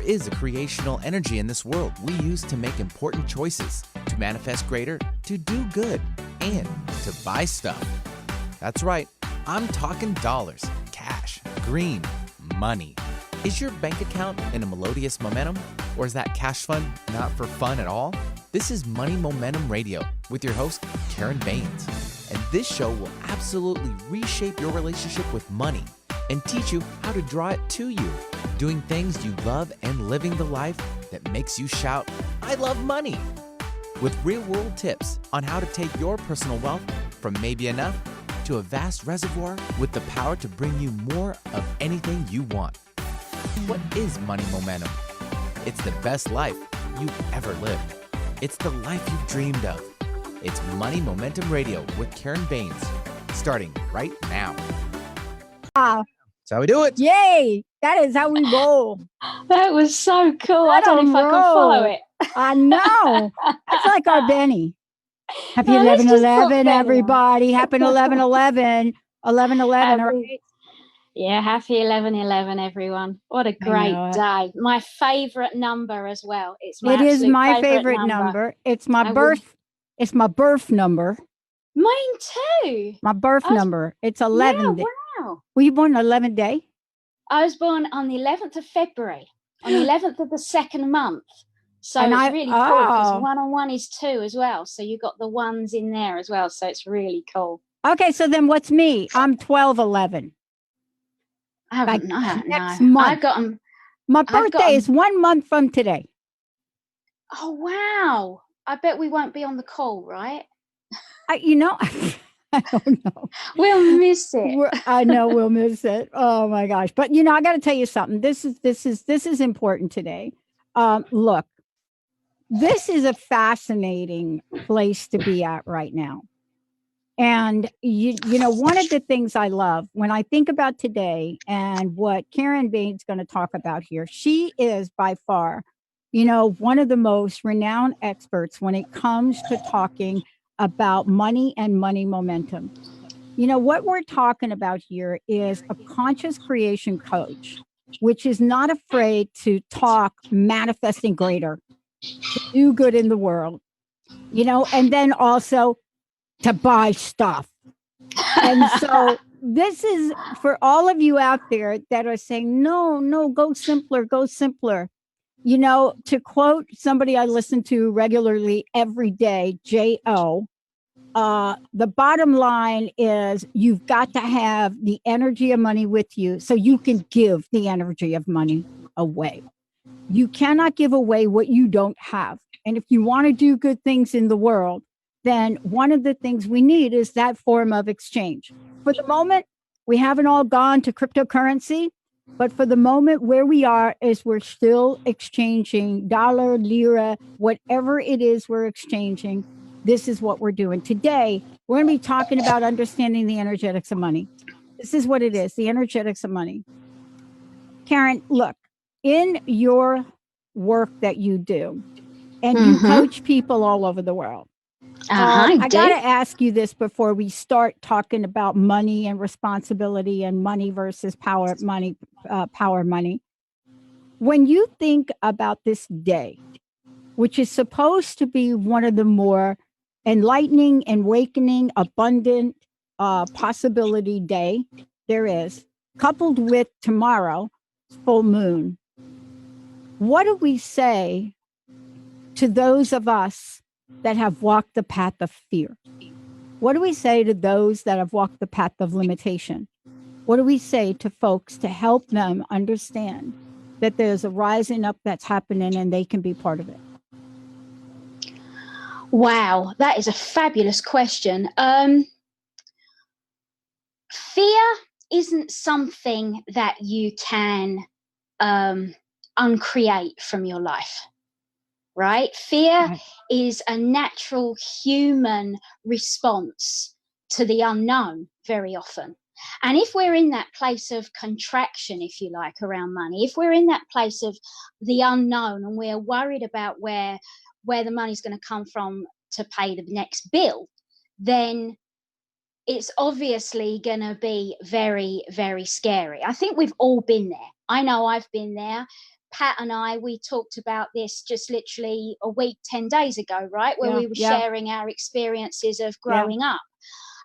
is a creational energy in this world we use to make important choices, to manifest greater, to do good, and to buy stuff. That's right, I'm talking dollars, cash, green, money. Is your bank account in a melodious momentum, or is that cash fund not for fun at all? This is Money Momentum Radio with your host, Karen Baines. And this show will absolutely reshape your relationship with money and teach you how to draw it to you, doing things you love and living the life that makes you shout, I love money, with real-world tips on how to take your personal wealth from maybe enough to a vast reservoir with the power to bring you more of anything you want. What is money momentum? It's the best life you've ever lived. It's the life you've dreamed of. It's Money Momentum Radio with Karen Baines, starting right now. Wow. That's how we do it. Yay. That is how we roll. That was so cool. I don't know if I can follow it. I know. It's like our Benny. Happy No, let's just put 11/11, Benny on. everybody. Happy 11/11. 11/11, right? Yeah, happy 11/11, everyone. What a great day. My favorite number as well. It is my favorite number. It's my birth. It's my birth number. Mine too. My birth number. It's 11. Yeah, wow. Were you born on 11th day? I was born on the 11th of February, on the 11th of the second month. So it's really cool because 1 on 1 is 2 as well. So you got the ones in there as well. So it's really cool. Okay, so then what's me? I'm 12/11. I don't know. Next month. I got them. My birthday is 1 month from today. Oh, wow. I bet we won't be on the call, right? I don't know. We'll miss it. I know we'll miss it. Oh my gosh. But I got to tell you something. This is important today. Look, this is a fascinating place to be at right now. And one of the things I love when I think about today and what Karen Baines is going to talk about here, she is by far, one of the most renowned experts when it comes to talking about money and money momentum. What we're talking about here is a conscious creation coach, which is not afraid to talk manifesting greater, to do good in the world, and then also to buy stuff. And so this is for all of you out there that are saying, no, go simpler. To quote somebody I listen to regularly every day, J.O., the bottom line is you've got to have the energy of money with you so you can give the energy of money away. You cannot give away what you don't have. And if you want to do good things in the world, then one of the things we need is that form of exchange. For the moment, we haven't all gone to cryptocurrency, but for the moment where we are is we're still exchanging dollar, lira, whatever it is we're exchanging. This is what we're doing. Today, we're going to be talking about understanding the energetics of money. This is what it is, the energetics of money. Karen, look, in your work that you do, and you coach people all over the world, I got to ask you this before we start talking about money and responsibility and money versus power money. When you think about this day, which is supposed to be one of the more enlightening, awakening, abundant possibility day there is, coupled with tomorrow, full moon, what do we say to those of us that have walked the path of fear? What do we say to those that have walked the path of limitation? What do we say to folks to help them understand that there's a rising up that's happening and they can be part of it? Wow, that is a fabulous question. Fear isn't something that you can uncreate from your life. Right? Fear is a natural human response to the unknown very often. And if we're in that place of contraction, if you like, around money, if we're in that place of the unknown and we're worried about where the money's going to come from to pay the next bill, then it's obviously going to be very, very scary. I think we've all been there. I know I've been there. Pat and I, we talked about this just literally a week, 10 days ago, right? Where Yeah, we were yeah, sharing our experiences of yeah, growing up.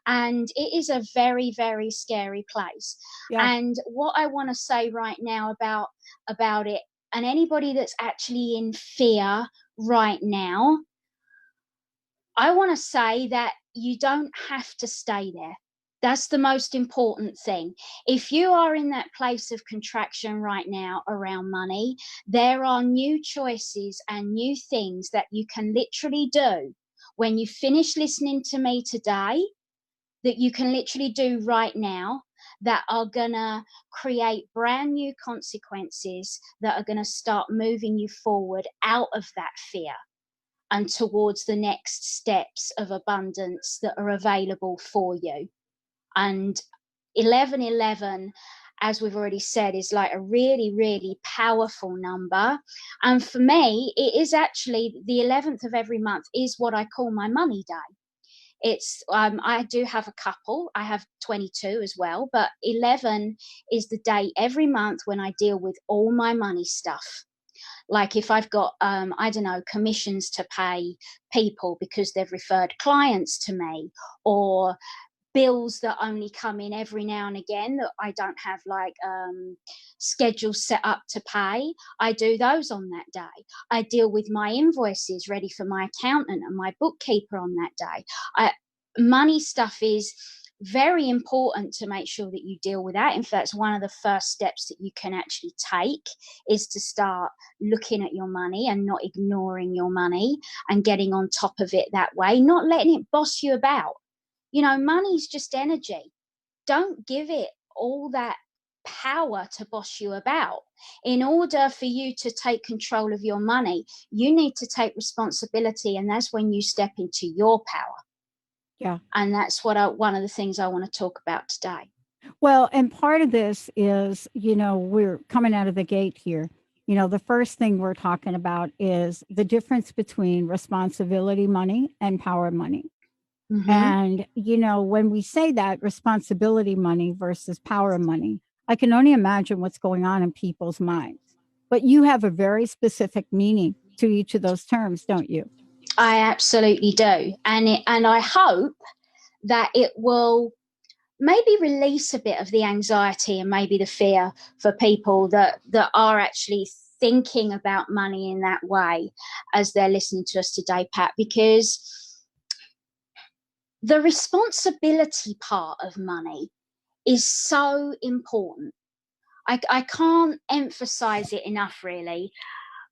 And it is a very, very scary place. yeah. And what I want to say right now about it, and anybody that's actually in fear right now, I want to say that you don't have to stay there. That's the most important thing. If you are in that place of contraction right now around money, there are new choices and new things that you can literally do when you finish listening to me today, that you can literally do right now, that are going to create brand new consequences that are going to start moving you forward out of that fear and towards the next steps of abundance that are available for you. And 1111, as we've already said, is like a really, really powerful number. And for me, it is actually the 11th of every month is what I call my money day. It's I do have a couple. I have 22 as well, but 11 is the day every month when I deal with all my money stuff. Like if I've got I don't know, commissions to pay people because they've referred clients to me, or bills that only come in every now and again that I don't have like schedules set up to pay, I do those on that day. I deal with my invoices ready for my accountant and my bookkeeper on that day. Money stuff is very important to make sure that you deal with that. In fact, it's one of the first steps that you can actually take, is to start looking at your money and not ignoring your money and getting on top of it that way, not letting it boss you about. You know, money's just energy. Don't give it all that power to boss you about. In order for you to take control of your money, you need to take responsibility, and that's when you step into your power. Yeah. And that's what one of the things I want to talk about today. Well, and part of this is, we're coming out of the gate here. The first thing we're talking about is the difference between responsibility money and power money. Mm-hmm. And, when we say that responsibility money versus power money, I can only imagine what's going on in people's minds. But you have a very specific meaning to each of those terms, don't you? I absolutely do. And I hope that it will maybe release a bit of the anxiety and maybe the fear for people that are actually thinking about money in that way as they're listening to us today, Pat, because the responsibility part of money is so important. I can't emphasize it enough, really.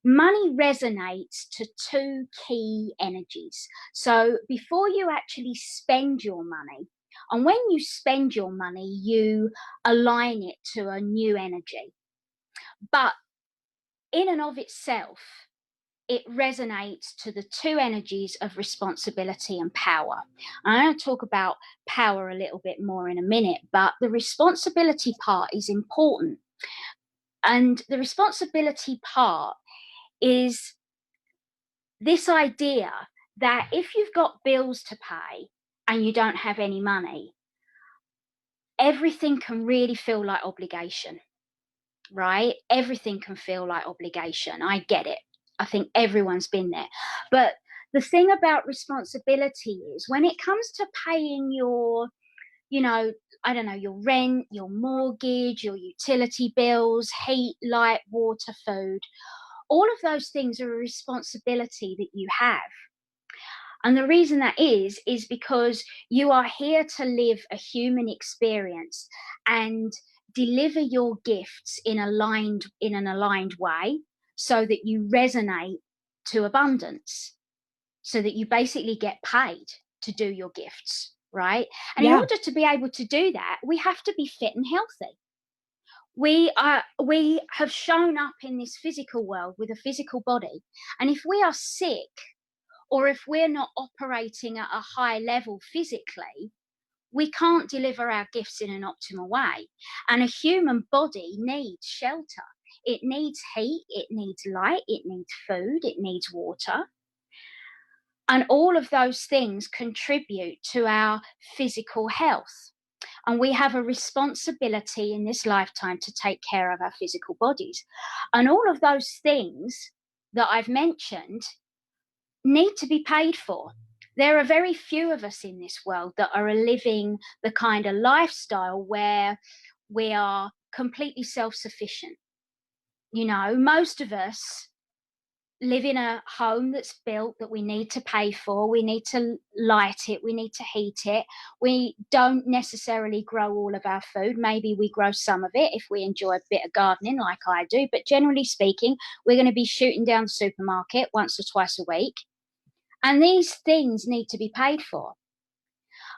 Money resonates to two key energies. So before you actually spend your money, and when you spend your money, you align it to a new energy. But in and of itself, it resonates to the two energies of responsibility and power. I'm going to talk about power a little bit more in a minute, but the responsibility part is important. And the responsibility part is this idea that if you've got bills to pay and you don't have any money, everything can really feel like obligation, right? Everything can feel like obligation. I get it. I think everyone's been there. But the thing about responsibility is when it comes to paying your, I don't know, your rent, your mortgage, your utility bills, heat, light, water, food, all of those things are a responsibility that you have. And the reason that is because you are here to live a human experience and deliver your gifts in an aligned way so that you resonate to abundance, so that you basically get paid to do your gifts, right? And in Yeah. order to be able to do that, we have to be fit and healthy. We have shown up in this physical world with a physical body, and if we are sick, or if we're not operating at a high level physically, we can't deliver our gifts in an optimal way. And a human body needs shelter. It needs heat, it needs light, it needs food, it needs water. And all of those things contribute to our physical health. And we have a responsibility in this lifetime to take care of our physical bodies. And all of those things that I've mentioned need to be paid for. There are very few of us in this world that are living the kind of lifestyle where we are completely self-sufficient. Most of us live in a home that's built that we need to pay for. We need to light it. We need to heat it. We don't necessarily grow all of our food. Maybe we grow some of it if we enjoy a bit of gardening like I do. But generally speaking, we're going to be shooting down the supermarket once or twice a week. And these things need to be paid for.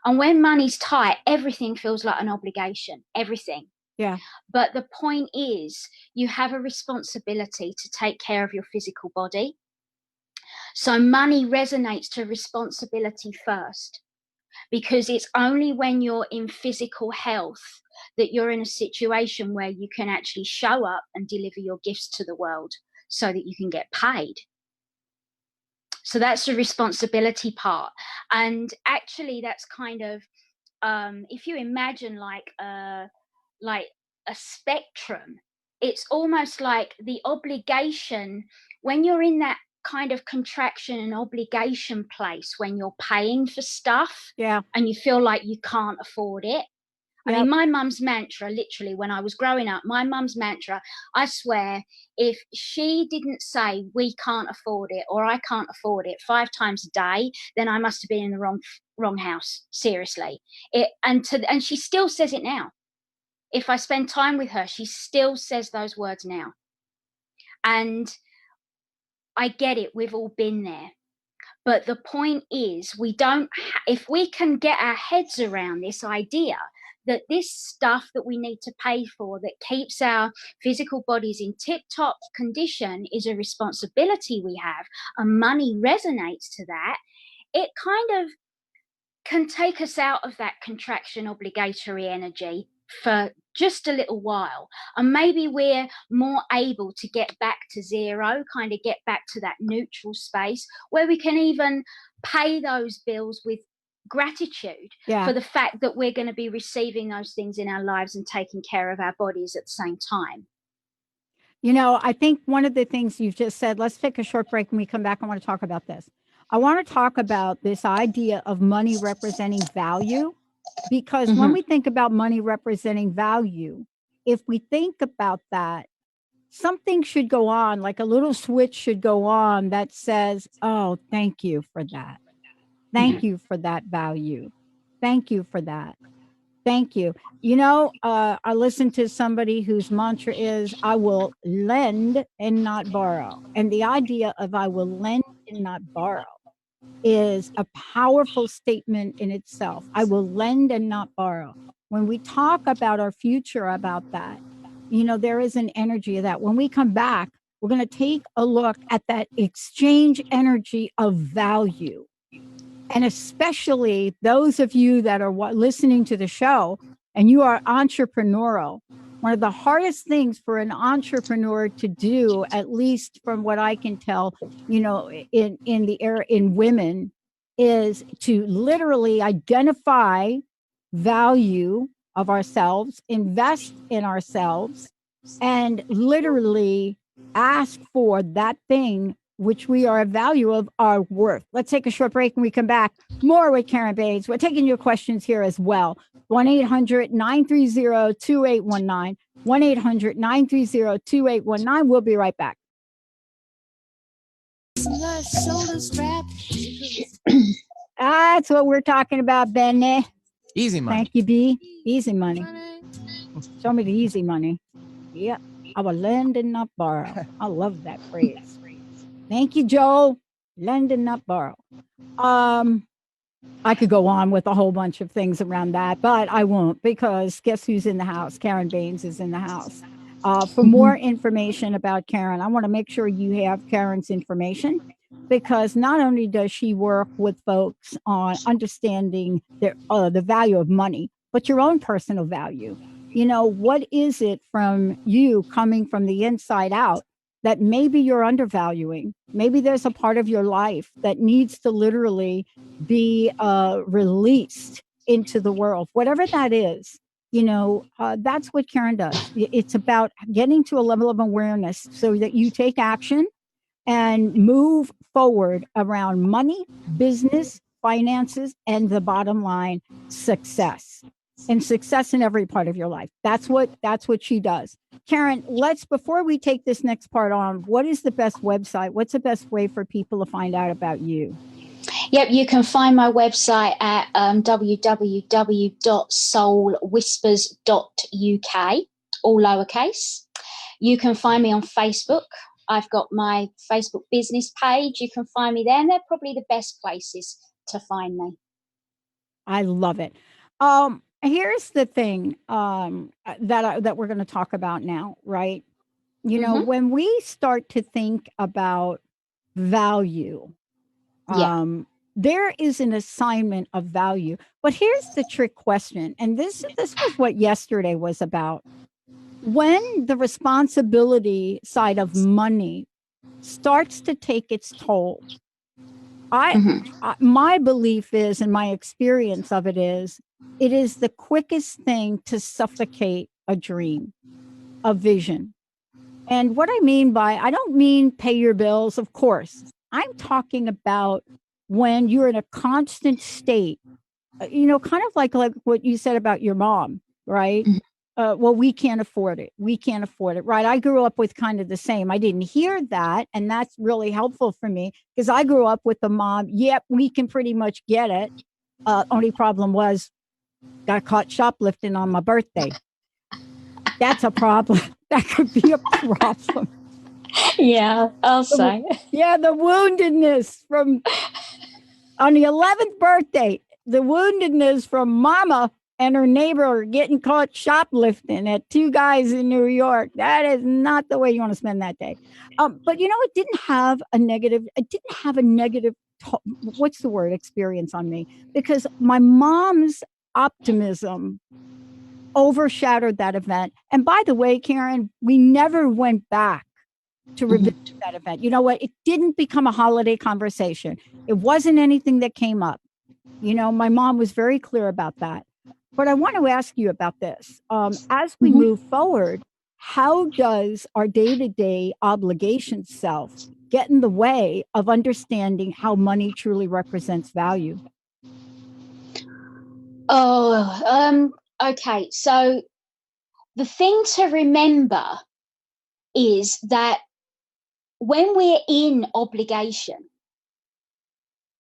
And when money's tight, everything feels like an obligation, everything. Yeah. But the point is, you have a responsibility to take care of your physical body. So money resonates to responsibility first, because it's only when you're in physical health that you're in a situation where you can actually show up and deliver your gifts to the world so that you can get paid. So that's the responsibility part. And actually that's kind of, if you imagine like a spectrum, it's almost like the obligation when you're in that kind of contraction and obligation place, when you're paying for stuff and you feel like you can't afford it. I mean, my mum's mantra, literally, when I was growing up, my mum's mantra, I swear, if she didn't say we can't afford it or I can't afford it 5 times a day, then I must have been in the wrong house. Seriously. And she still says it now. If I spend time with her, she still says those words now. And I get it. We've all been there. But the point is, if we can get our heads around this idea that this stuff that we need to pay for that keeps our physical bodies in tip-top condition is a responsibility we have, and money resonates to that, it kind of can take us out of that contraction obligatory energy for just a little while. And maybe we're more able to get back to zero, kind of get back to that neutral space where we can even pay those bills with gratitude for the fact that we're going to be receiving those things in our lives and taking care of our bodies at the same time. I think one of the things you've just said, let's take a short break. When we come back, I want to talk about this. I want to talk about this idea of money representing value, because when we think about money representing value, if we think about that, something should go on, like a little switch should go on that says, oh, thank you for that. Thank you for that value. Thank you for that. Thank you. I listened to somebody whose mantra is, I will lend and not borrow. And the idea of I will lend and not borrow is a powerful statement in itself. I will lend and not borrow. When we talk about our future about that, there is an energy of that. When we come back, we're going to take a look at that exchange energy of value. And especially those of you that are listening to the show and you are entrepreneurial, one of the hardest things for an entrepreneur to do, at least from what I can tell, in women, is to literally identify value of ourselves, invest in ourselves, and literally ask for that thing which we are a value of our worth. Let's take a short break and we come back. More with Karen Baines. We're taking your questions here as well. 1-800-930-2819. 1-800-930-2819. We'll be right back. That's what we're talking about, Benny. Easy money. Thank you, B. Easy money. Show me the easy money. Yep. I will lend and not borrow. I love that phrase. Thank you, Joel. Lend and not borrow. I could go on with a whole bunch of things around that, but I won't, because guess who's in the house? Karen Baines is in the house. For more information about Karen, I want to make sure you have Karen's information, because not only does she work with folks on understanding the value of money, but your own personal value. What is it from you coming from the inside out that maybe you're undervaluing? Maybe there's a part of your life that needs to literally be released into the world, whatever that is. That's what Karen does. It's about getting to a level of awareness so that you take action and move forward around money, business, finances, and the bottom line, success. And success in every part of your life. That's what she does. Karen, before we take this next part on, what is the best website? What's the best way for people to find out about you? Yep, you can find my website at www.soulwhispers.uk, all lowercase. You can find me on Facebook. I've got my Facebook business page. You can find me there, and they're probably the best places to find me. I love it. Here's the thing that we're going to talk about now, right? When we start to think about value, there is an assignment of value. But here's the trick question, and this was what yesterday was about. When the responsibility side of money starts to take its toll, my belief is, and my experience of it is the quickest thing to suffocate a dream, a vision. And what I mean I don't mean pay your bills, of course. I'm talking about when you're in a constant state, kind of like what you said about your mom, right? Well, we can't afford it. We can't afford it. Right. I grew up with kind of the same. I didn't hear that. And that's really helpful for me because I grew up with the mom. Yep, we can pretty much get it. Only problem was got caught shoplifting on my birthday. That's a problem. That could be a problem. Yeah, I'll say. Yeah, the woundedness from on the 11th birthday, the woundedness from mama and her neighbor getting caught shoplifting at two guys in New York. That is not the way you want to spend that day. But it didn't have a negative. What's the word? Experience on me, because my mom's optimism overshadowed that event. And by the way, Karen, we never went back to revisit that event. You know what? It didn't become a holiday conversation. It wasn't anything that came up. My mom was very clear about that. But I want to ask you about this. As we move forward, how does our day-to-day obligation self get in the way of understanding how money truly represents value? Okay. So the thing to remember is that when we're in obligation,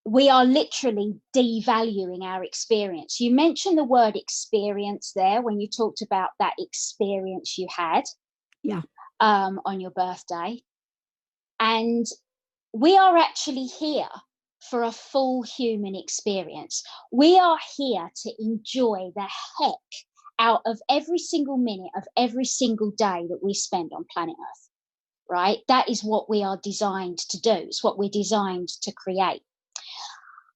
we are literally devaluing our experience. You mentioned the word experience there when you talked about that experience you had on your birthday. And we are actually here for a full human experience. We are here to enjoy the heck out of every single minute of every single day that we spend on planet Earth, right? That is what we are designed to do. It's what we're designed to create.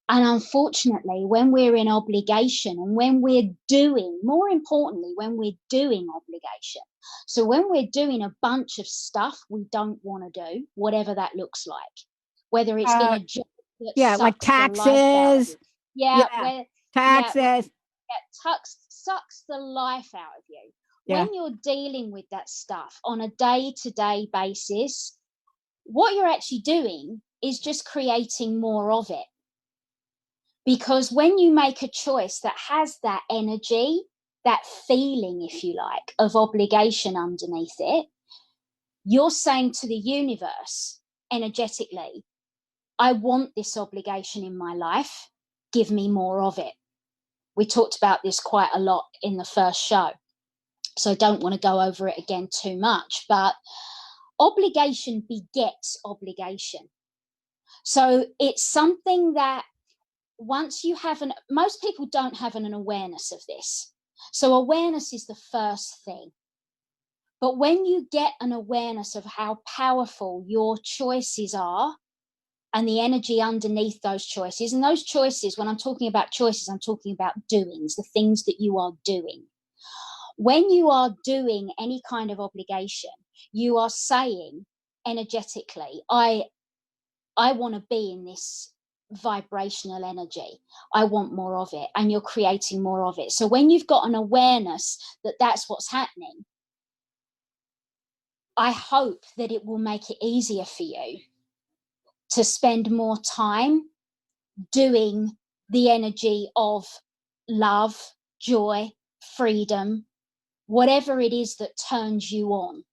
And unfortunately, when we're in obligation and when we're doing, more importantly, when we're doing obligation, so when we're doing a bunch of stuff we don't want to do, whatever that looks like, whether it's in a job that like taxes, taxes, sucks the life out of you. When you're dealing with that stuff on a day-to-day basis, what you're actually doing is just creating more of it. Because when you make a choice that has that energy, that feeling, if you like, of obligation underneath it, you're saying to the universe energetically, I want this obligation in my life. Give me more of it. We talked about this quite a lot in the first show, so I don't want to go over it again too much, but obligation begets obligation. So it's something that once you have most people don't have an awareness of this. So awareness is the first thing. But when you get an awareness of how powerful your choices are and the energy underneath those choices, and those choices, when I'm talking about choices, I'm talking about doings, the things that you are doing. When you are doing any kind of obligation, you are saying energetically, I want to be in this vibrational energy. I want more of it, and you're creating more of it. So when you've got an awareness that that's what's happening, I hope that it will make it easier for you to spend more time doing the energy of love, joy, freedom, whatever it is that turns you on.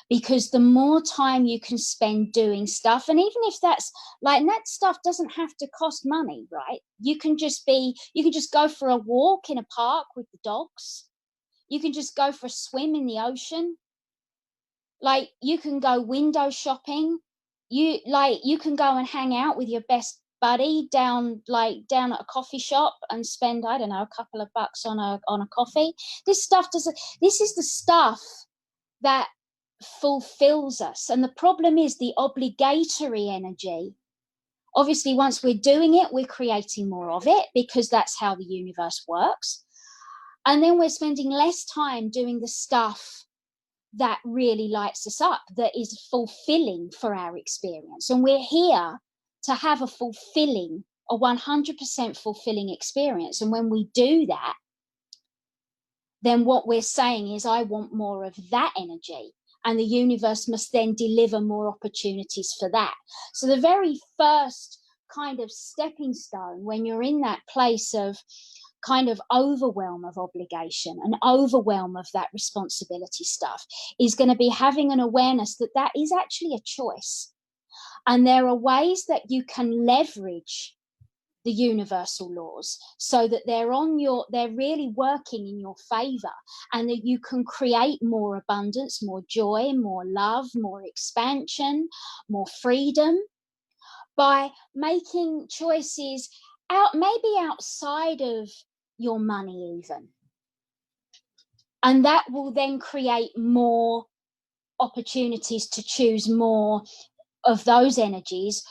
Because the more time you can spend doing stuff, and even if that's like, and that stuff doesn't have to cost money, right? You can just go for a walk in a park with the dogs. You can just go for a swim in the ocean. Like, you can go window shopping. You can go and hang out with your best buddy down at a coffee shop and spend, I don't know, a couple of bucks on a coffee. This is the stuff that fulfills us. And the problem is the obligatory energy. Obviously, once we're doing it, we're creating more of it, because that's how the universe works. And then we're spending less time doing the stuff that really lights us up, that is fulfilling for our experience. And we're here to have a 100% fulfilling experience. And when we do that, then what we're saying is, I want more of that energy. And the universe must then deliver more opportunities for that. So the very first kind of stepping stone, when you're in that place of kind of overwhelm of obligation and overwhelm of that responsibility stuff, is going to be having an awareness that that is actually a choice. And there are ways that you can leverage the universal laws so that they're really working in your favor, and that you can create more abundance, more joy, more love, more expansion, more freedom, by making choices maybe outside of your money even. And that will then create more opportunities to choose more of those energies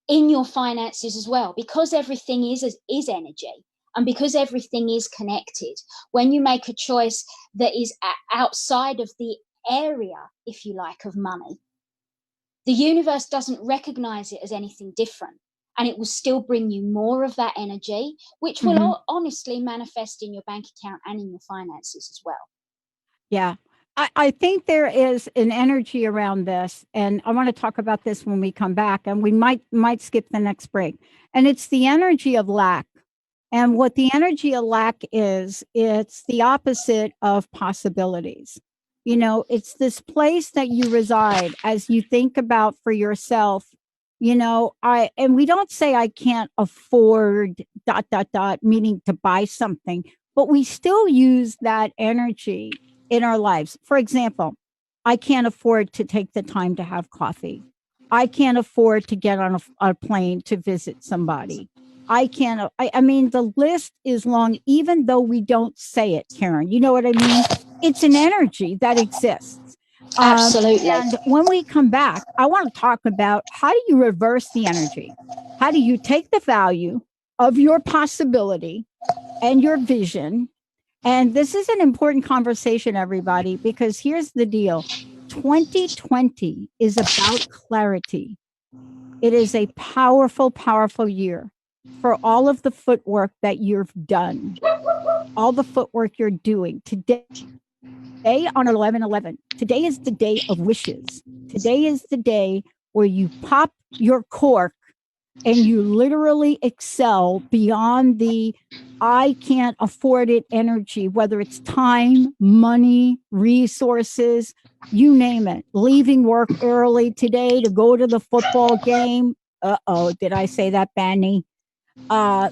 in your finances as well, because everything is energy, and because everything is connected. When you make a choice that is outside of the area, if you like, of money, the universe doesn't recognize it as anything different, and it will still bring you more of that energy, which will honestly manifest in your bank account and in your finances as well. Yeah. I think there is an energy around this, and I want to talk about this when we come back, and we might skip the next break. And it's the energy of lack. And what the energy of lack is, it's the opposite of possibilities. You know, it's this place that you reside as you think about for yourself. You know, and we don't say I can't afford ... meaning to buy something, but we still use that energy in our lives. For example, I can't afford to take the time to have coffee. I can't afford to get on a plane to visit somebody. I can't, I mean, the list is long, even though we don't say it, Karen. You know what I mean? It's an energy that exists. Absolutely. And when we come back, I want to talk about, how do you reverse the energy? How do you take the value of your possibility and your vision? And this is an important conversation, everybody, because here's the deal. 2020 is about clarity. It is a powerful, powerful year for all of the footwork that you've done, all the footwork you're doing today. On 11/11, today is the day of wishes. Today is the day where you pop your cork and you literally excel beyond the I can't afford it energy, whether it's time, money, resources, you name it. Leaving work early today to go to the football game. Uh-oh, did I say that, Banny? Oh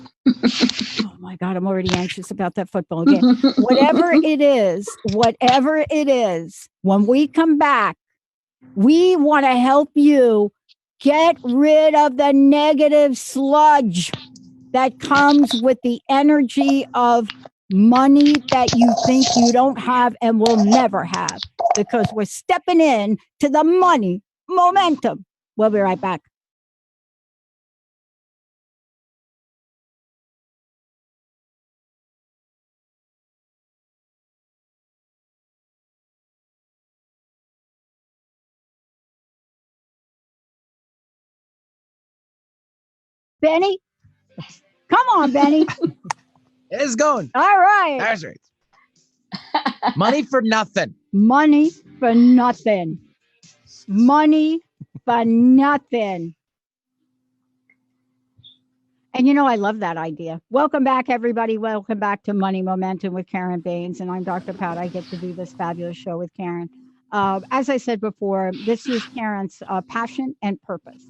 my God, I'm already anxious about that football game. Whatever it is, when we come back, we want to help you get rid of the negative sludge that comes with the energy of money that you think you don't have and will never have, because we're stepping in to the money momentum. We'll be right back. Benny. Come on, Benny. It's going. All right. That's right. Money for nothing. Money for nothing. Money for nothing. And you know, I love that idea. Welcome back, everybody. Welcome back to Money Momentum with Karen Baines. And I'm Dr. Pat. I get to do this fabulous show with Karen. As I said before, this is Karen's passion and purpose.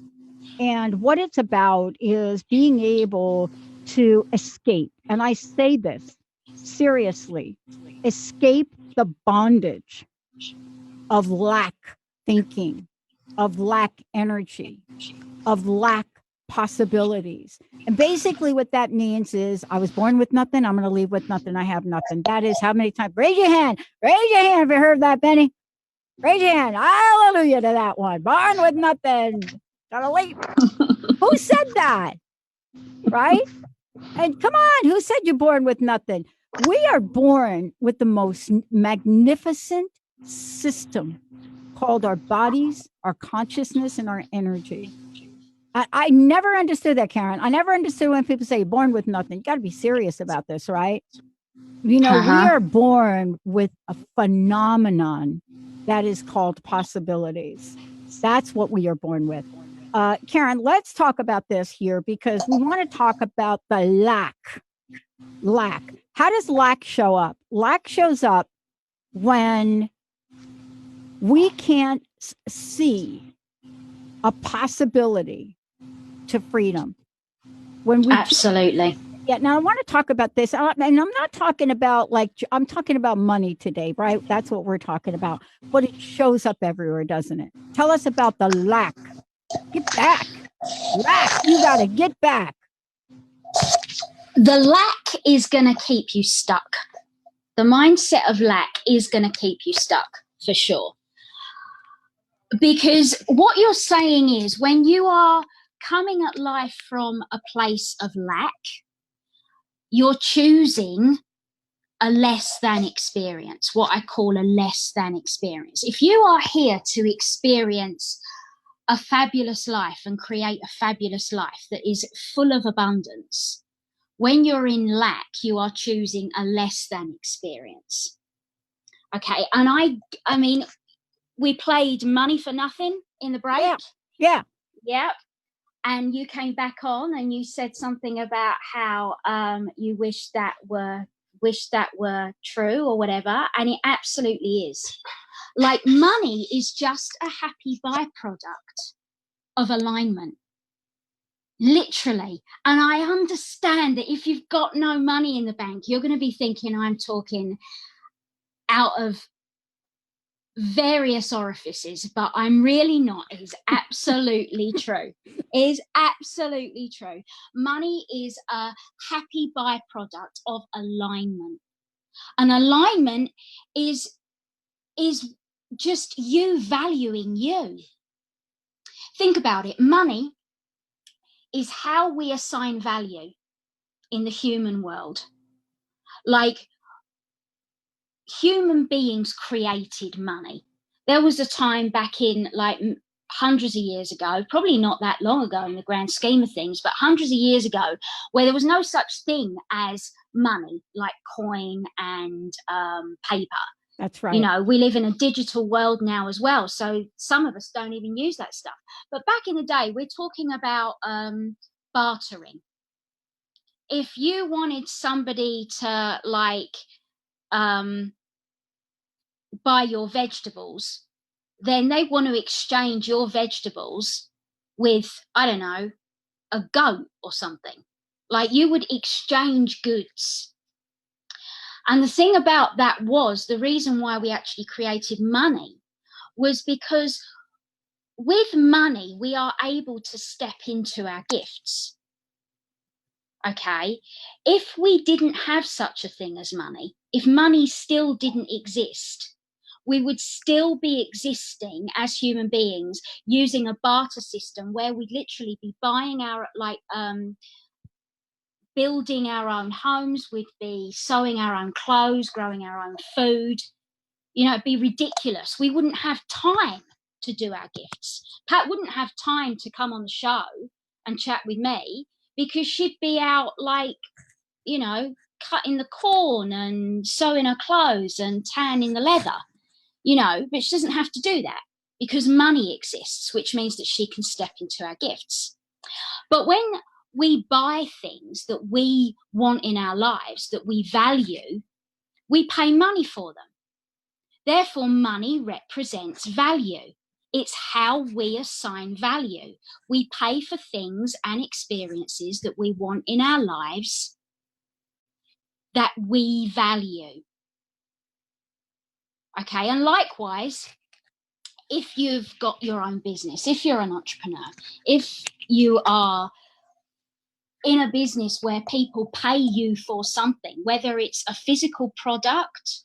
And what it's about is being able to escape. And I say this seriously, escape the bondage of lack thinking, of lack energy, of lack possibilities. And basically what that means is I was born with nothing. I'm going to leave with nothing. I have nothing. That is how many times? Raise your hand. Raise your hand if you heard that, Benny. Raise your hand. Hallelujah to that one. Born with nothing. Gotta leave. Who said that? Right? And come on, who said you're born with nothing? We are born with the most magnificent system called our bodies, our consciousness, and our energy. I never understood that, Karen. I never understood when people say you're born with nothing. You got to be serious about this, right? You know, we are born with a phenomenon that is called possibilities. That's what we are born with. Karen, let's talk about this here because we want to talk about the lack. Lack. How does lack show up? Lack shows up when we can't see a possibility to freedom. When we Absolutely. Yeah. Now I want to talk about this, and I'm not talking about I'm talking about money today, right? That's what we're talking about. But it shows up everywhere, doesn't it? Tell us about the lack. Get back. Lack. You got to get back. The lack is going to keep you stuck. The mindset of lack is going to keep you stuck for sure. Because what you're saying is when you are coming at life from a place of lack, you're choosing a less than experience, what I call a less than experience. If you are here to experience a fabulous life and create a fabulous life that is full of abundance, when you're in lack, you are choosing a less than experience. Okay. And I mean, we played Money for Nothing in the break. Yeah. Yep. And you came back on and you said something about how you wish that were true or whatever. And it absolutely is. Like money is just a happy byproduct of alignment. Literally. And I understand that if you've got no money in the bank, you're going to be thinking I'm talking out of various orifices, but I'm really not. It is absolutely true. It is absolutely true. Money is a happy byproduct of alignment. And alignment is just you valuing you. Think about it. Money is how we assign value in the human world. Like, human beings created money. There was a time back in like hundreds of years ago, probably not that long ago in the grand scheme of things, but hundreds of years ago, where there was no such thing as money, like coin and paper. That's right. You know, we live in a digital world now as well. So some of us don't even use that stuff. But back in the day, we're talking about bartering. If you wanted somebody to like buy your vegetables, then they want to exchange your vegetables with, I don't know, a goat or something. Like, you would exchange goods. And the thing about that was, the reason why we actually created money was because with money, we are able to step into our gifts. Okay. If we didn't have such a thing as money, if money still didn't exist, we would still be existing as human beings using a barter system where we'd literally be buying our, building our own homes, we'd be sewing our own clothes, growing our own food. You know, it'd be ridiculous. We wouldn't have time to do our gifts. Pat wouldn't have time to come on the show and chat with me because she'd be out, like, you know, cutting the corn and sewing her clothes and tanning the leather, you know, but she doesn't have to do that because money exists, which means that she can step into our gifts. But when we buy things that we want in our lives, that we value, we pay money for them. Therefore, money represents value. It's how we assign value. We pay for things and experiences that we want in our lives that we value. Okay, and likewise, if you've got your own business, if you're an entrepreneur, if you are in a business where people pay you for something, whether it's a physical product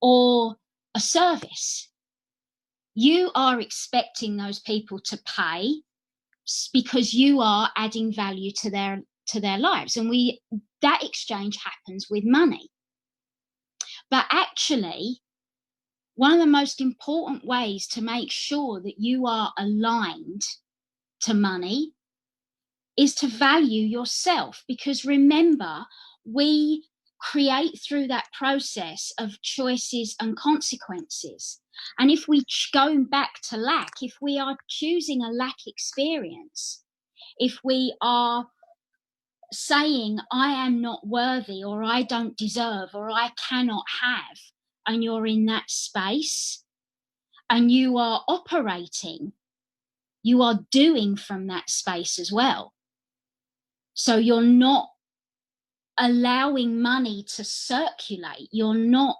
or a service, you are expecting those people to pay because you are adding value to their lives. And that exchange happens with money. But actually, one of the most important ways to make sure that you are aligned to money is to value yourself. Because remember, we create through that process of choices and consequences. And if we go back to lack, if we are choosing a lack experience, if we are saying, I am not worthy, or I don't deserve, or I cannot have, and you're in that space and you are operating, you are doing from that space as well. So you're not allowing money to circulate. You're not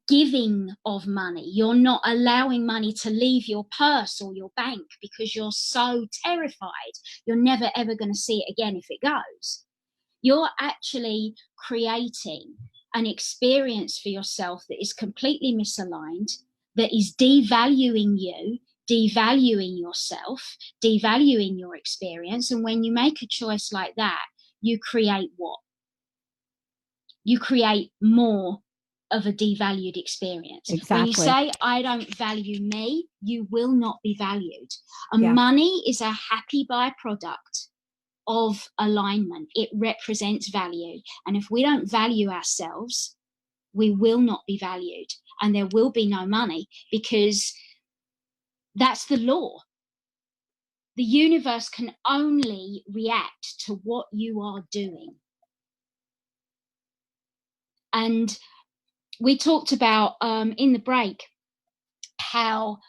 giving of money. You're not allowing money to leave your purse or your bank because you're so terrified you're never ever going to see it again if it goes. You're actually creating an experience for yourself that is completely misaligned, that is devaluing you, devaluing yourself, devaluing your experience. And when you make a choice like that, you create what? You create more of a devalued experience. Exactly. When you say, I don't value me, you will not be valued. And Yeah. money is a happy byproduct of alignment. It represents value. And if we don't value ourselves, we will not be valued. And there will be no money, because that's the law. The universe can only react to what you are doing. And we talked about in the break how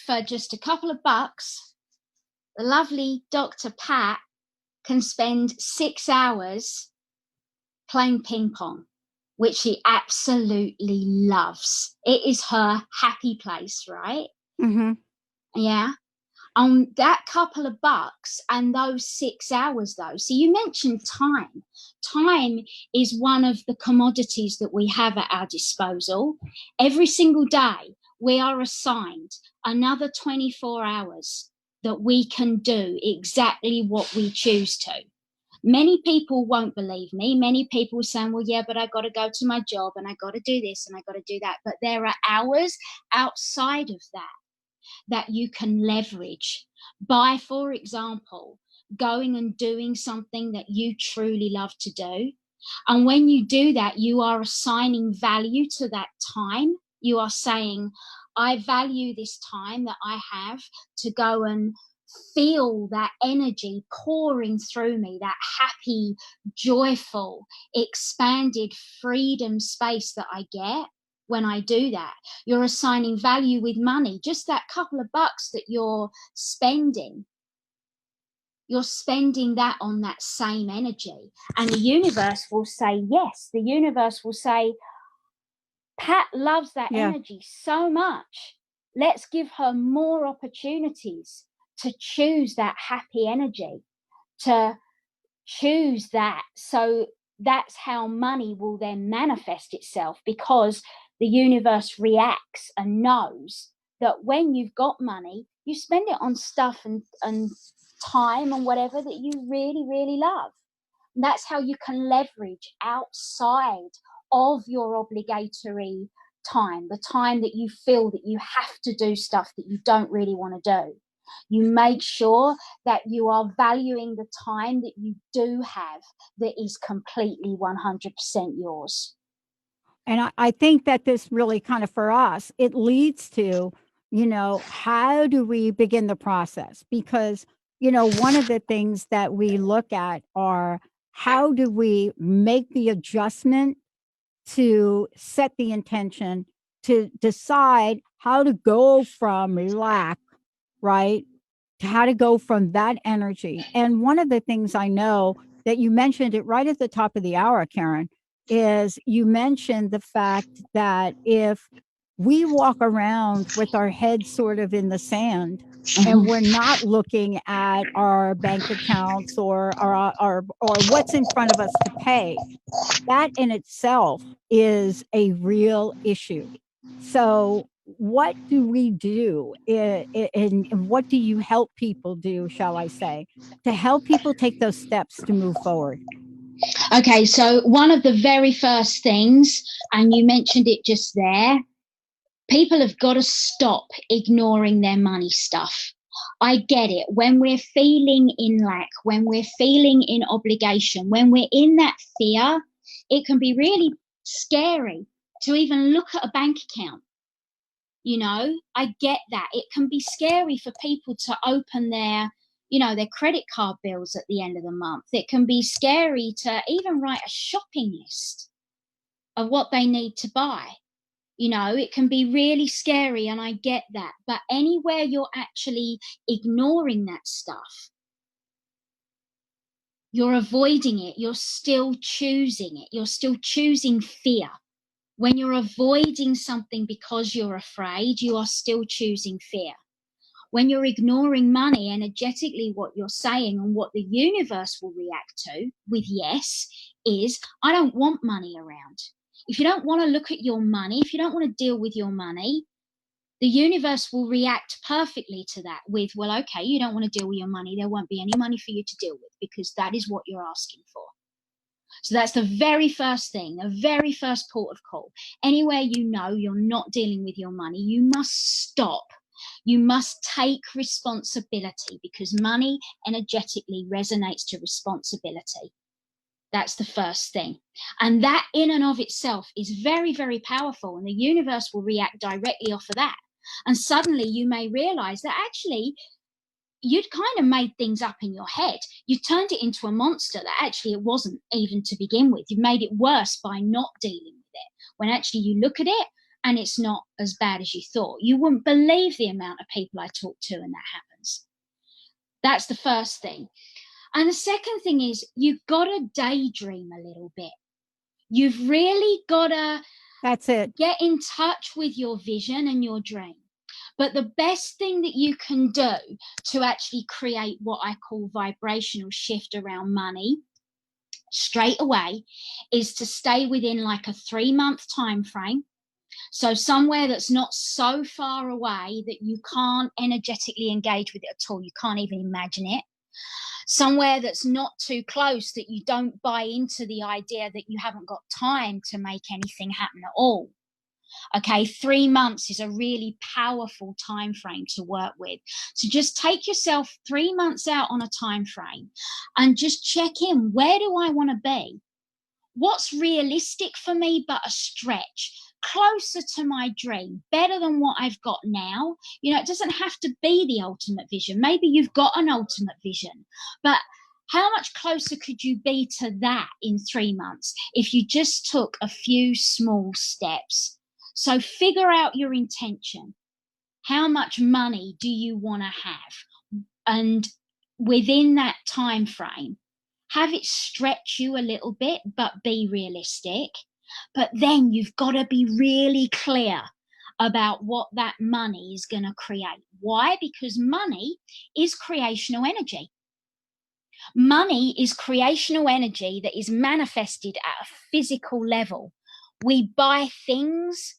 for just a couple of bucks, the lovely Dr. Pat can spend 6 hours playing ping pong, which she absolutely loves. It is her happy place, right? Mm-hmm. Yeah. On that couple of bucks and those 6 hours, though. So you mentioned time. Time is one of the commodities that we have at our disposal. Every single day, we are assigned another 24 hours that we can do exactly what we choose to. Many people won't believe me. Many people are saying, well, yeah, but I got to go to my job and I got to do this and I got to do that. But there are hours outside of that you can leverage by, for example, going and doing something that you truly love to do. And when you do that, you are assigning value to that time. You are saying, I value this time that I have to go and feel that energy pouring through me, that happy, joyful, expanded freedom space that I get when I do that. You're assigning value with money. Just that couple of bucks that you're spending that on that same energy. And the universe will say yes. The universe will say, Pat loves that energy so much. Let's give her more opportunities to choose that happy energy, to choose that. So that's how money will then manifest itself, because the universe reacts and knows that when you've got money, you spend it on stuff and time and whatever that you really, really love. And that's how you can leverage outside of your obligatory time, the time that you feel that you have to do stuff that you don't really want to do. You make sure that you are valuing the time that you do have that is completely 100% yours. And I think that this really kind of for us, it leads to, how do we begin the process? Because, one of the things that we look at are how do we make the adjustment to set the intention to decide how to go from lack, right? To how to go from that energy. And one of the things I know that you mentioned it right at the top of the hour, Karen, is you mentioned the fact that if we walk around with our heads sort of in the sand and we're not looking at our bank accounts or what's in front of us to pay, that in itself is a real issue. So, what do we do? And what do you help people do, shall I say, to help people take those steps to move forward? Okay, so one of the very first things, and you mentioned it just there, people have got to stop ignoring their money stuff. I get it. When we're feeling in lack, when we're feeling in obligation, when we're in that fear, it can be really scary to even look at a bank account. I get that. It can be scary for people to open their credit card bills at the end of the month. It can be scary to even write a shopping list of what they need to buy. It can be really scary, and I get that. But anywhere you're actually ignoring that stuff, you're avoiding it, you're still choosing it, you're still choosing fear. When you're avoiding something because you're afraid, you are still choosing fear. When you're ignoring money, energetically, what you're saying and what the universe will react to with yes is, I don't want money around. If you don't want to look at your money, if you don't want to deal with your money, the universe will react perfectly to that with, well, okay, you don't want to deal with your money. There won't be any money for you to deal with because that is what you're asking for. So that's the very first thing, the very first port of call. Anywhere you're not dealing with your money, you must stop. You must take responsibility because money energetically resonates to responsibility. That's the first thing. And that in and of itself is very, very powerful. And the universe will react directly off of that. And suddenly you may realize that actually you'd kind of made things up in your head. You turned it into a monster that actually it wasn't even to begin with. You've made it worse by not dealing with it. When actually you look at it and it's not as bad as you thought. You wouldn't believe the amount of people I talk to and that happens. That's the first thing. And the second thing is you've got to daydream a little bit. You've really got to That's it. Get in touch with your vision and your dream. But the best thing that you can do to actually create what I call vibrational shift around money straight away is to stay within like a 3-month time frame. So somewhere that's not so far away that you can't energetically engage with it at all. You can't even imagine it. Somewhere that's not too close that you don't buy into the idea that you haven't got time to make anything happen at all. Okay, 3 months is a really powerful time frame to work with. So just take yourself 3 months out on a time frame and just check in. Where do I want to be? What's realistic for me but a stretch? Closer to my dream, better than what I've got now. It doesn't have to be the ultimate vision. Maybe you've got an ultimate vision, but how much closer could you be to that in 3 months if you just took a few small steps? So figure out your intention. How much money do you want to have? And within that time frame, have it stretch you a little bit, but be realistic. But then you've got to be really clear about what that money is going to create. Why? Because money is creational energy. Money is creational energy that is manifested at a physical level. We buy things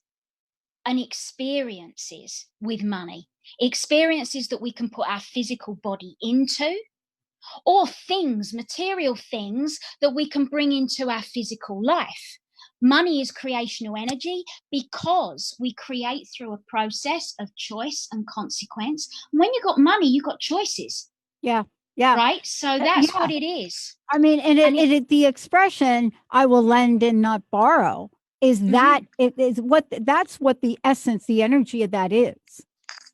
and experiences with money, experiences that we can put our physical body into, or things, material things that we can bring into our physical life. Money is creational energy because we create through a process of choice and consequence. When you got money, you got choices. Yeah. Yeah. Right. So that's yeah. what it is. I mean, and the expression "I will lend and not borrow" is that it is what that's what the essence, the energy of that is,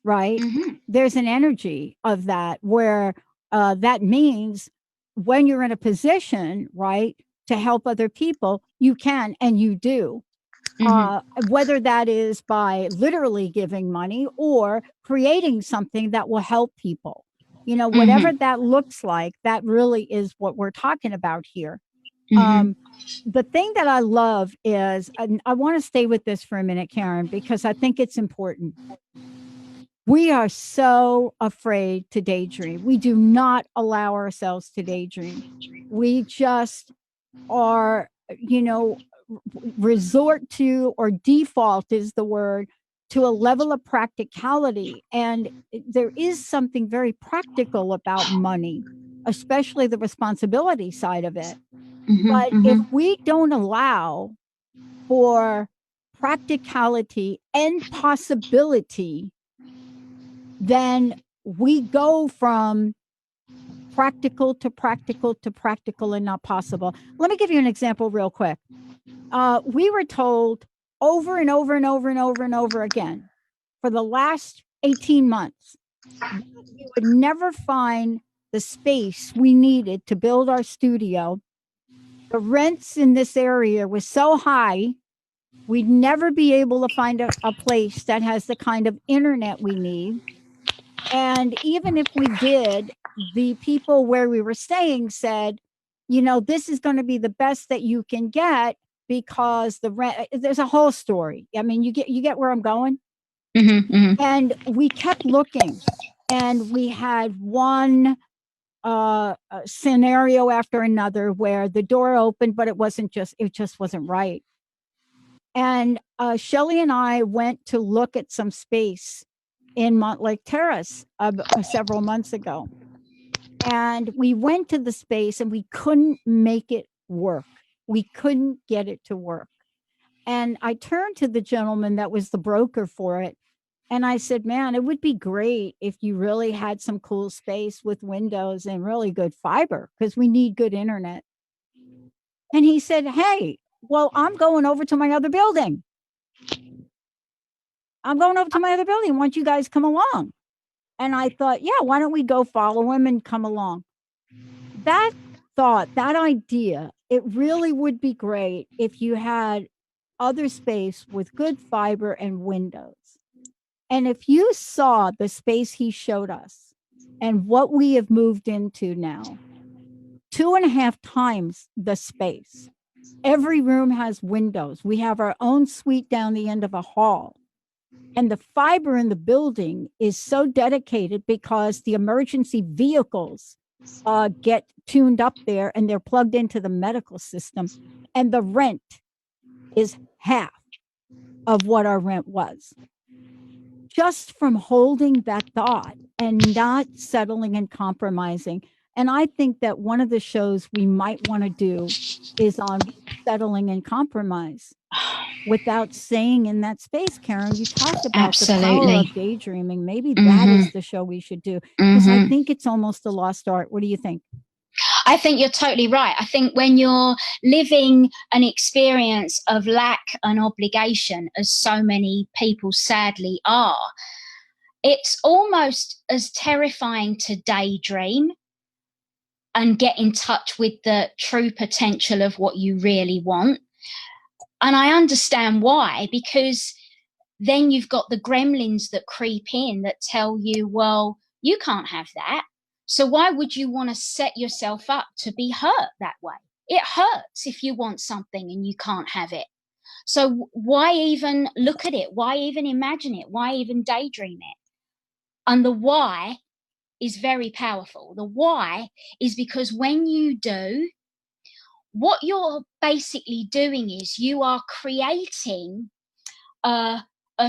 right? There's an energy of that where that means when you're in a position, right, to help other people, you can and you do. Whether that is by literally giving money or creating something that will help people. Whatever that looks like, that really is what we're talking about here. The thing that I love is, and I want to stay with this for a minute, Karen, because I think it's important. We are so afraid to daydream. We do not allow ourselves to daydream. We just are, resort to, or default is the word, to a level of practicality. And there is something very practical about money, especially the responsibility side of it. But if we don't allow for practicality and possibility, then we go from practical to practical to practical and not possible. Let me give you an example real quick. We were told over and over and over and over and over again for the last 18 months that we would never find the space we needed to build our studio. The rents in this area was so high, we'd never be able to find a place that has the kind of internet we need. And even if we did, the people where we were staying said, this is going to be the best that you can get because the rent, there's a whole story. I mean, you get where I'm going. And we kept looking, and we had one scenario after another where the door opened, but it just wasn't right. And Shelly and I went to look at some space in Montlake Terrace several months ago. And we went to the space and we couldn't make it work. We couldn't get it to work. And I turned to the gentleman that was the broker for it. And I said, man, it would be great if you really had some cool space with windows and really good fiber because we need good internet. And he said, hey, well, I'm going over to my other building. Why don't you guys come along? And I thought, yeah, why don't we go follow him and come along? That thought, that idea, it really would be great if you had other space with good fiber and windows. And if you saw the space he showed us and what we have moved into now, 2.5 times the space. Every room has windows. We have our own suite down the end of a hall. And the fiber in the building is so dedicated because the emergency vehicles get tuned up there and they're plugged into the medical system. And the rent is half of what our rent was. Just from holding that thought and not settling and compromising. And I think that one of the shows we might want to do is on settling and compromise. Without staying in that space, Karen, you talked about the power of daydreaming. Maybe that is the show we should do because I think it's almost a lost art. What do you think? I think you're totally right. I think when you're living an experience of lack and obligation, as so many people sadly are, it's almost as terrifying to daydream and get in touch with the true potential of what you really want. And I understand why, because then you've got the gremlins that creep in that tell you, well, you can't have that. So why would you want to set yourself up to be hurt that way? It hurts if you want something and you can't have it. So why even look at it? Why even imagine it? Why even daydream it? And the why is very powerful. The why is because when you do, what you're basically doing is you are creating a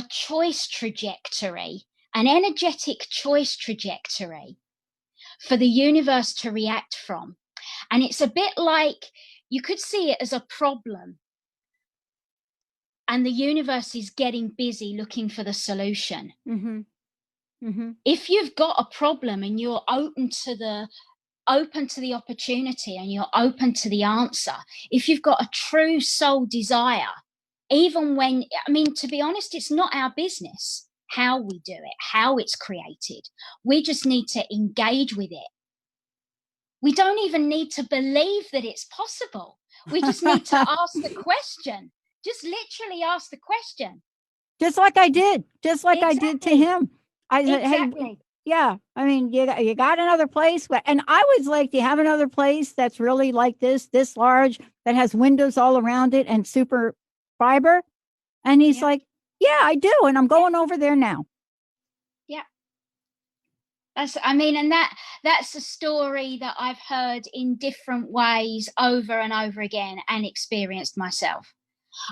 choice trajectory, an energetic choice trajectory for the universe to react from. And it's a bit like, you could see it as a problem. and the universe is getting busy looking for the solution. Mm-hmm. Mm-hmm. If you've got a problem and you're open to the opportunity and you're open to the answer, if you've got a true soul desire, even when, I mean, to be honest, it's not our business how we do it, how it's created. We just need to engage with it. We don't even need to believe that it's possible. We just need to ask the question. Just literally ask the question. Just like I did. Just like I did to Exactly. him. I said, hey, Exactly. yeah, I mean, you got another place? And I was like, do you have another place that's really like this large, that has windows all around it and super fiber? And he's Yeah. like, yeah, I do. And I'm going over there now. Yeah. And that's a story that I've heard in different ways over and over again and experienced myself.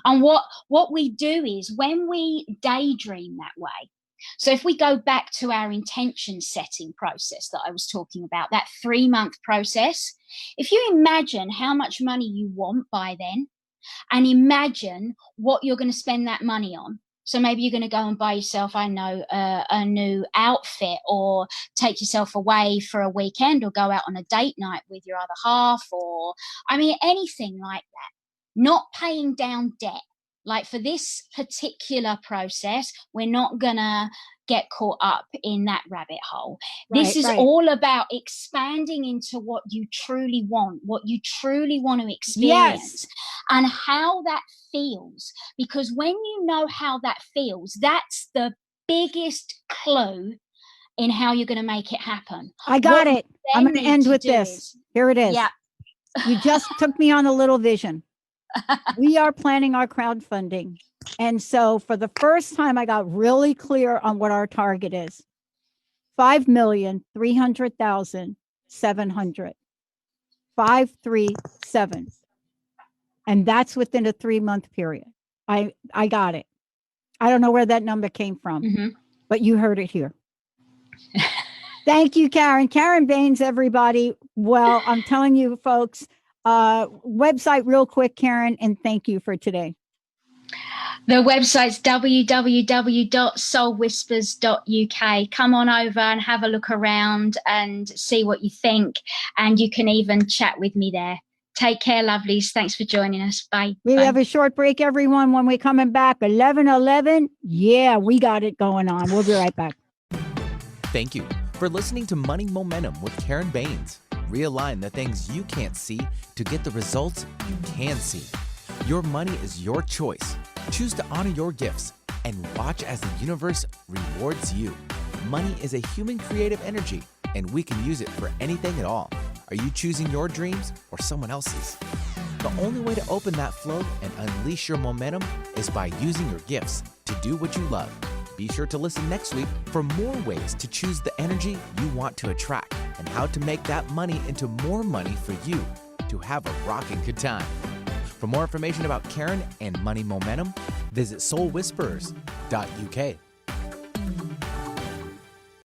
And what we do is when we daydream that way, so if we go back to our intention setting process that I was talking about, that 3-month process, if you imagine how much money you want by then, and imagine what you're going to spend that money on. So maybe you're going to go and buy yourself, I know, a new outfit, or take yourself away for a weekend, or go out on a date night with your other half, or, I mean, anything like that. Not paying down debt. Like for this particular process, we're not going to get caught up in that rabbit hole. This is all about expanding into what you truly want, what you truly want to experience, and how that feels. Because when you know how that feels, that's the biggest clue in how you're going to make it happen. I got it. I'm going to end with this. Here it is. Yeah. You just took me on a little vision. We are planning our crowdfunding. And so for the first time, I got really clear on what our target is. 5,300,700. 537. And that's within a 3-month period. I got it. I don't know where that number came from, but you heard it here. Thank you, Karen. Karen Baines, everybody. Well, I'm telling you, folks, website real quick, Karen, and thank you for today. The website's www.soulwhispers.uk. Come on over and have a look around and see what you think. And you can even chat with me there. Take care, lovelies. Thanks for joining us. Bye. We Bye. have a short break, everyone. When we're coming back, 11:11. Yeah, we got it going on. We'll be right back. Thank you for listening to Money Momentum with Karen Baines. Realign the things you can't see to get the results you can see. Your money is your choice. Choose to honor your gifts and watch as the universe rewards you. Money is a human creative energy, and we can use it for anything at all. Are you choosing your dreams or someone else's? The only way to open that flow and unleash your momentum is by using your gifts to do what you love. Be sure to listen next week for more ways to choose the energy you want to attract and how to make that money into more money for you to have a rocking good time. For more information about Karen and Money Momentum, visit soulwhisperers.uk.